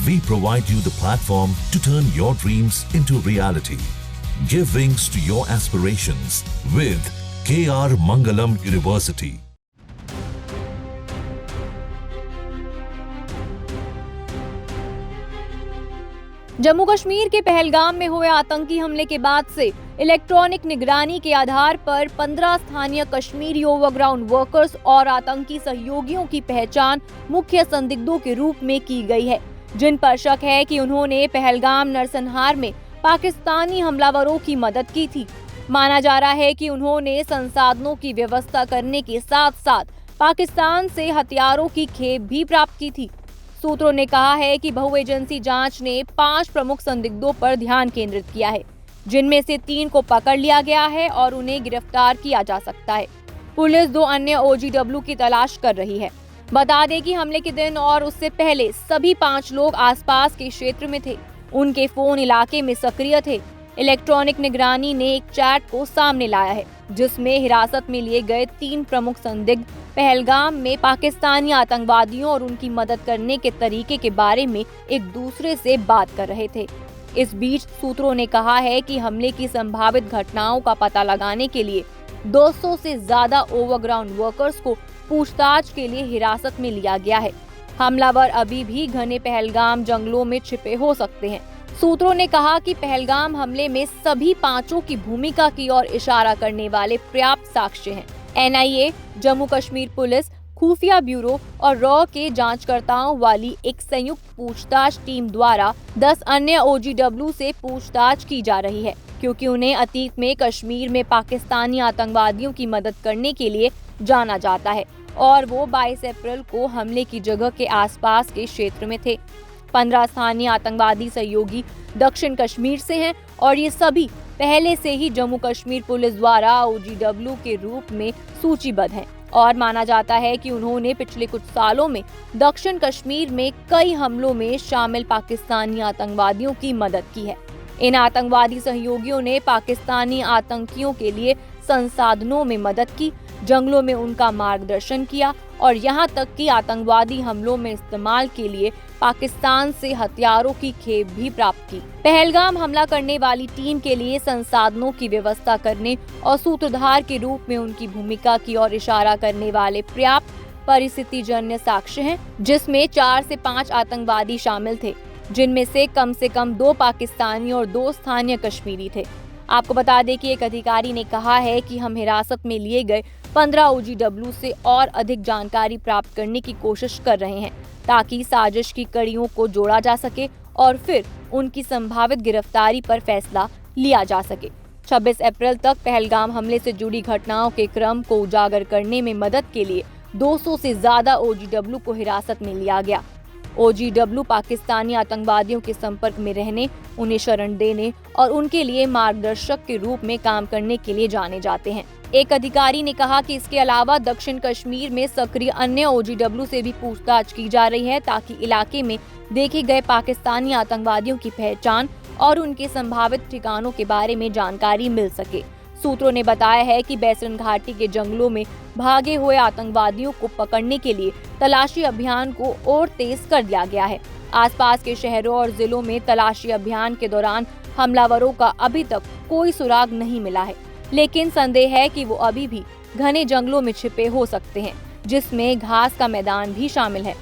We provide you the platform to turn your dreams into reality. Give wings to your aspirations with KR Mangalam University. Jammu Kashmir के पहलगाम में हुए आतंकी हमले के बाद से इलेक्ट्रॉनिक निगरानी के आधार पर 15 स्थानीय कश्मीरी ओवरग्राउंड वर्कर्स और आतंकी सहयोगियों की पहचान मुख्य संदिग्धों के रूप में की गई है, जिन पर शक है कि उन्होंने पहलगाम नरसंहार में पाकिस्तानी हमलावरों की मदद की थी। माना जा रहा है कि उन्होंने संसाधनों की व्यवस्था करने के साथ साथ पाकिस्तान से हथियारों की खेप भी प्राप्त की थी। सूत्रों ने कहा है कि बहु एजेंसी जांच ने 5 प्रमुख संदिग्धों पर ध्यान केंद्रित किया है, जिनमें से 3 को पकड़ लिया गया है और उन्हें गिरफ्तार किया जा सकता है। पुलिस 2 अन्य OGW की तलाश कर रही है। बता दें कि हमले के दिन और उससे पहले सभी 5 लोग आसपास के क्षेत्र में थे। उनके फोन इलाके में सक्रिय थे। इलेक्ट्रॉनिक निगरानी ने एक चैट को सामने लाया है, जिसमें हिरासत में लिए गए 3 प्रमुख संदिग्ध पहलगाम में पाकिस्तानी आतंकवादियों और उनकी मदद करने के तरीके के बारे में एक दूसरे से बात कर रहे थे। इस बीच सूत्रों ने कहा है कि हमले की संभावित घटनाओं का पता लगाने के लिए 200 से ज्यादा ओवरग्राउंड वर्कर्स को पूछताछ के लिए हिरासत में लिया गया है। हमलावर अभी भी घने पहलगाम जंगलों में छिपे हो सकते हैं। सूत्रों ने कहा कि पहलगाम हमले में सभी 5 की भूमिका की ओर इशारा करने वाले पर्याप्त साक्ष्य हैं। NIA, जम्मू कश्मीर पुलिस, खुफिया ब्यूरो और रॉ के जांचकर्ताओं वाली एक संयुक्त पूछताछ टीम द्वारा 10 अन्य OGW से पूछताछ की जा रही है, क्योंकि उन्हें अतीत में कश्मीर में पाकिस्तानी आतंकवादियों की मदद करने के लिए जाना जाता है और वो 22 अप्रैल को हमले की जगह के आसपास के क्षेत्र में थे। 15 स्थानीय आतंकवादी सहयोगी दक्षिण कश्मीर से हैं और ये सभी पहले से ही जम्मू कश्मीर पुलिस द्वारा OGW के रूप में सूचीबद्ध हैं और माना जाता है कि उन्होंने पिछले कुछ सालों में दक्षिण कश्मीर में कई हमलों में शामिल पाकिस्तानी आतंकवादियों की मदद की है। इन आतंकवादी सहयोगियों ने पाकिस्तानी आतंकियों के लिए संसाधनों में मदद की, जंगलों में उनका मार्गदर्शन किया और यहाँ तक कि आतंकवादी हमलों में इस्तेमाल के लिए पाकिस्तान से हथियारों की खेप भी प्राप्त की। पहलगाम हमला करने वाली टीम के लिए संसाधनों की व्यवस्था करने और सूत्रधार के रूप में उनकी भूमिका की ओर इशारा करने वाले पर्याप्त परिस्थितिजन्य साक्ष्य हैं, जिसमें 4 से 5 आतंकवादी शामिल थे, जिनमें से कम 2 पाकिस्तानी और 2 स्थानीय कश्मीरी थे। आपको बता दें कि एक अधिकारी ने कहा है कि हम हिरासत में लिए गए 15 OGW से और अधिक जानकारी प्राप्त करने की कोशिश कर रहे हैं, ताकि साजिश की कड़ियों को जोड़ा जा सके और फिर उनकी संभावित गिरफ्तारी पर फैसला लिया जा सके। 26 अप्रैल तक पहलगाम हमले से जुड़ी घटनाओं के क्रम को उजागर करने में मदद के लिए 200 से ज्यादा OGW को हिरासत में लिया गया। OGW पाकिस्तानी आतंकवादियों के संपर्क में रहने, उन्हें शरण देने और उनके लिए मार्गदर्शक के रूप में काम करने के लिए जाने जाते हैं। एक अधिकारी ने कहा कि इसके अलावा दक्षिण कश्मीर में सक्रिय अन्य OGW से भी पूछताछ की जा रही है, ताकि इलाके में देखे गए पाकिस्तानी आतंकवादियों की पहचान और उनके संभावित ठिकानों के बारे में जानकारी मिल सके। सूत्रों ने बताया है कि बैसरन घाटी के जंगलों में भागे हुए आतंकवादियों को पकड़ने के लिए तलाशी अभियान को और तेज कर दिया गया है। आसपास के शहरों और जिलों में तलाशी अभियान के दौरान हमलावरों का अभी तक कोई सुराग नहीं मिला है, लेकिन संदेह है कि वो अभी भी घने जंगलों में छिपे हो सकते हैं, जिसमें घास का मैदान भी शामिल है।